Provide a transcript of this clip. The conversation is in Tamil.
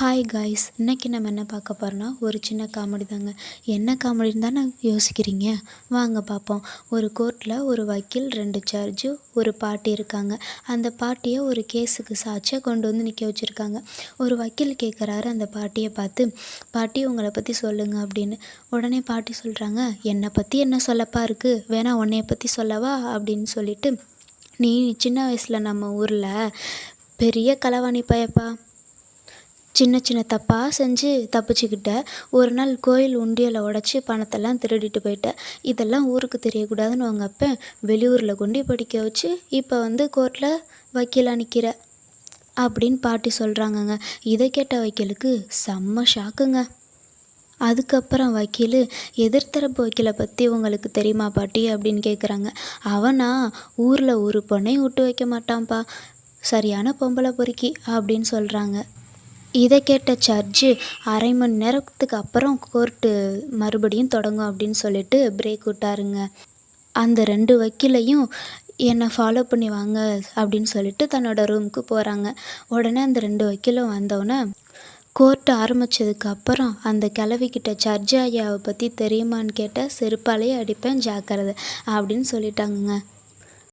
ஹாய் காய்ஸ், இன்னைக்கு நம்ம என்ன பார்க்க போகிறோன்னா ஒரு சின்ன காமெடி தாங்க. என்ன காமெடின்னு தானே யோசிக்கிறீங்க? வாங்க பார்ப்போம். ஒரு கோர்ட்டில் ஒரு வக்கீல், 2 ஜட்ஜு, ஒரு பாட்டி இருக்காங்க. அந்த பாட்டியை ஒரு கேஸுக்கு சாட்சியாக கொண்டு வந்து நிற்க வச்சுருக்காங்க. ஒரு வக்கீல் கேட்குறாரு அந்த பாட்டியை பார்த்து, பாட்டி உங்களை பற்றி சொல்லுங்க அப்படின்னு. உடனே பாட்டி சொல்கிறாங்க, என்னை பற்றி என்ன சொல்லப்பா இருக்குது, வேணா உன்னைய பற்றி சொல்லவா அப்படின்னு சொல்லிட்டு, நீ சின்ன வயசில் நம்ம ஊரில் பெரிய களவாணி பையப்பா, சின்ன சின்ன தப்பாக செஞ்சு தப்பிச்சுக்கிட்ட. ஒரு நாள் கோயில் உண்டியலை உடச்சி பணத்தெல்லாம் திருடிட்டு போயிட்ட. இதெல்லாம் ஊருக்கு தெரியக்கூடாதுன்னு உங்கள் அப்பன் வெளியூரில் கொண்டு படிக்க வச்சு இப்போ வந்து கோர்ட்டில் வக்கீலாக நிற்கிற அப்படின்னு பாட்டி சொல்கிறாங்கங்க. இதை கேட்ட வக்கீலுக்கு செம்ம ஷாக்குங்க. அதுக்கப்புறம் வக்கீல், எதிர்த்தரப்பு வக்கீலை பற்றி உங்களுக்கு தெரியுமா பாட்டி அப்படின்னு கேட்குறாங்க. அவனா ஊரில் ஒரு பொண்ணையும் விட்டு வைக்க மாட்டான்ப்பா, சரியான பொம்பளை பொறுக்கி அப்படின்னு சொல்கிறாங்க. இதை கேட்ட ஜட்ஜு, அரை மணி நேரத்துக்கு அப்புறம் கோர்ட்டு மறுபடியும் தொடங்கும் அப்படின்னு சொல்லிட்டு பிரேக் விட்டாருங்க. அந்த 2 வக்கீலையும் என்னை ஃபாலோ பண்ணி வாங்க அப்படின்னு சொல்லிட்டு தன்னோட ரூமுக்கு போகிறாங்க. உடனே அந்த 2 வக்கீலும் வந்தோடனே, கோர்ட்டு ஆரம்பித்ததுக்கு அப்புறம் அந்த கிழவிக்கிட்ட ஜட்ஜு ஐயாவை பற்றி தெரியுமான்னு கேட்டால் செருப்பாலேயே அடிப்பேன் ஜாக்கிரதை அப்படின்னு சொல்லிட்டாங்கங்க.